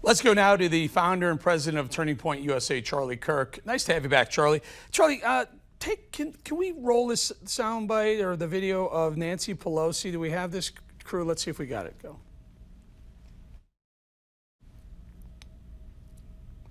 Let's go now to the founder and president of Turning Point USA, Charlie Kirk. Nice to have you back, Charlie. Charlie, can we roll this soundbite or the video of Nancy Pelosi? Do we have this, crew? Let's see if we got it. Go.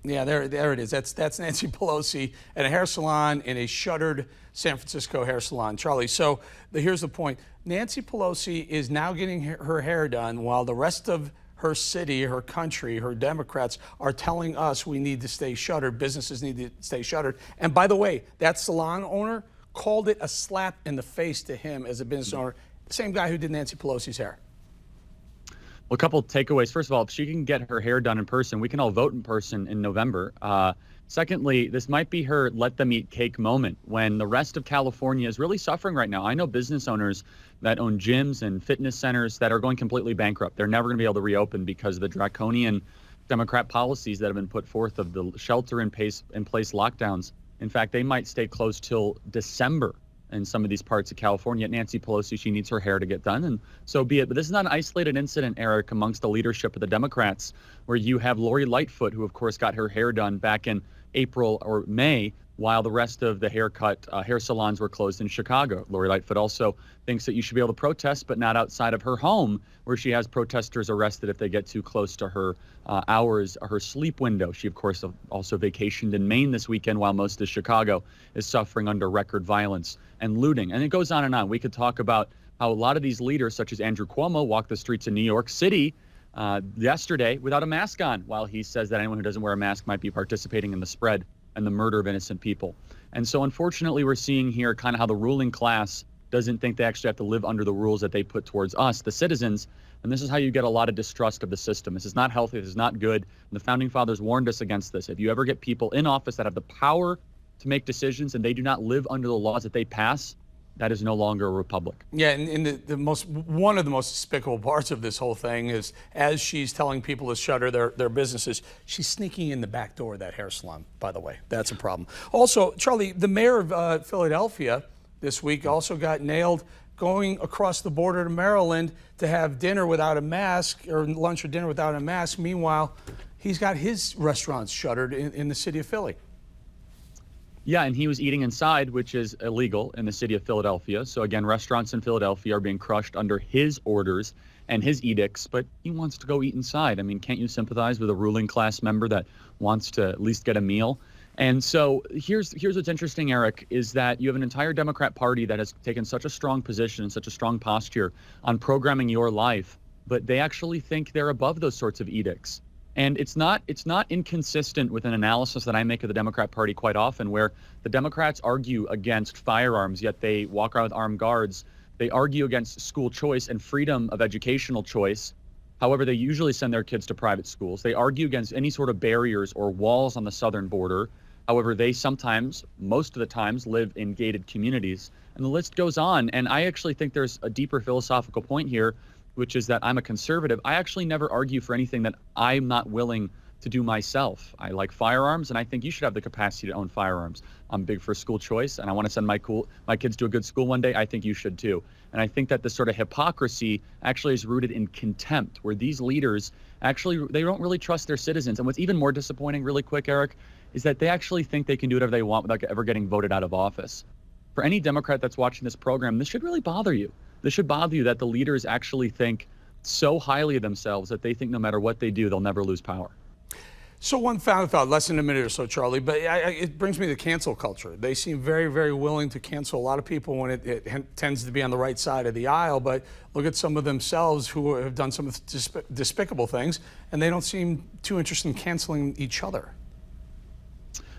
Yeah, there it is. That's Nancy Pelosi at a hair salon in a shuttered San Francisco hair salon. Charlie, so here's the point. Nancy Pelosi is now getting her hair done while the rest of her city, her country, her Democrats are telling us we need to stay shuttered. Businesses need to stay shuttered. And by the way, that salon owner called it a slap in the face to him as a business owner. The same guy who did Nancy Pelosi's hair. Well, a couple of takeaways. First of all, if she can get her hair done in person, we can all vote in person in November. Secondly, this might be her let them eat cake moment when the rest of California is really suffering right now. I know business owners that own gyms and fitness centers that are going completely bankrupt. They're never going to be able to reopen because of the draconian Democrat policies that have been put forth of the shelter-in-place lockdowns. In fact, they might stay closed till December in some of these parts of California. Nancy Pelosi, she needs her hair to get done, and so be it. But this is not an isolated incident, Eric, amongst the leadership of the Democrats, where you have Lori Lightfoot, who, of course, got her hair done back in April or May, while the rest of the hair salons were closed in Chicago. Lori Lightfoot also thinks that you should be able to protest, but not outside of her home, where she has protesters arrested if they get too close to her hours, her sleep window. She, of course, also vacationed in Maine this weekend, while most of Chicago is suffering under record violence and looting. And it goes on and on. We could talk about how a lot of these leaders, such as Andrew Cuomo, walked the streets of New York City yesterday without a mask on, while he says that anyone who doesn't wear a mask might be participating in the spread and the murder of innocent people. And so unfortunately, we're seeing here kind of how the ruling class doesn't think they actually have to live under the rules that they put towards us, the citizens. And this is how you get a lot of distrust of the system. This is not healthy. This is not good. And the founding fathers warned us against this. If you ever get people in office that have the power to make decisions and they do not live under the laws that they pass, that is no longer a republic. Yeah, and one of the most despicable parts of this whole thing is, as she's telling people to shutter their businesses, she's sneaking in the back door of that hair salon, by the way. That's a problem. Also, Charlie, the mayor of Philadelphia this week also got nailed going across the border to Maryland to have dinner without a mask, or lunch or dinner without a mask. Meanwhile, he's got his restaurants shuttered in the city of Philly. Yeah, and he was eating inside, which is illegal in the city of Philadelphia. So again, restaurants in Philadelphia are being crushed under his orders and his edicts, but he wants to go eat inside. I mean, can't you sympathize with a ruling class member that wants to at least get a meal? And so here's what's interesting, Eric, is that you have an entire Democrat Party that has taken such a strong position and such a strong posture on programming your life, but they actually think they're above those sorts of edicts. And it's not inconsistent with an analysis that I make of the Democrat Party quite often, where the Democrats argue against firearms, yet they walk around with armed guards. They argue against school choice and freedom of educational choice. However, they usually send their kids to private schools. They argue against any sort of barriers or walls on the southern border. However, they sometimes, most of the times, live in gated communities. And the list goes on. And I actually think there's a deeper philosophical point here, which is that I'm a conservative. I actually never argue for anything that I'm not willing to do myself. I like firearms, and I think you should have the capacity to own firearms. I'm big for school choice, and I want to send my kids to a good school one day. I think you should too. And I think that this sort of hypocrisy actually is rooted in contempt, where these leaders actually, they don't really trust their citizens. And what's even more disappointing, really quick, Eric, is that they actually think they can do whatever they want without ever getting voted out of office. For any Democrat that's watching this program, this should really bother you. This should bother you that the leaders actually think so highly of themselves that they think no matter what they do, they'll never lose power. So one final thought, less than a minute or so, Charlie, but it brings me to cancel culture. They seem very, very willing to cancel a lot of people when it tends to be on the right side of the aisle, but look at some of themselves who have done some despicable things, and they don't seem too interested in canceling each other.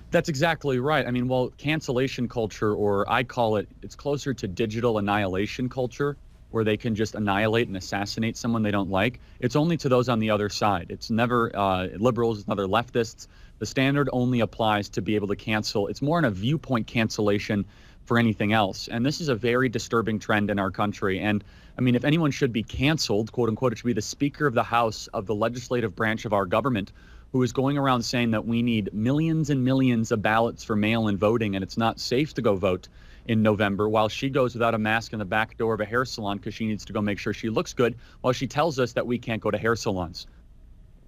That's exactly right. I mean, well, cancellation culture, or I call it, it's closer to digital annihilation culture, where they can just annihilate and assassinate someone they don't like. It's only to those on the other side. It's never liberals, it's never leftists. The standard only applies to be able to cancel. It's more in a viewpoint cancellation for anything else. And this is a very disturbing trend in our country. And I mean, if anyone should be canceled, quote unquote, it should be the Speaker of the House of the legislative branch of our government, who is going around saying that we need millions and millions of ballots for mail-in voting, and it's not safe to go vote in November, while she goes without a mask in the back door of a hair salon because she needs to go make sure she looks good, while she tells us that we can't go to hair salons.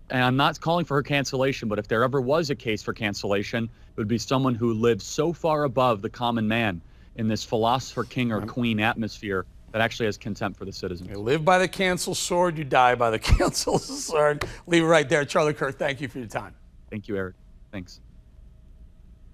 and I'm not calling for her cancellation, but if there ever was a case for cancellation, it would be someone who lives so far above the common man in this philosopher king or queen atmosphere that actually has contempt for the citizens. You live by the cancel sword, you die by the cancel sword. Leave it right there. Charlie Kirk, thank you for your time. Thank you, Eric. Thanks.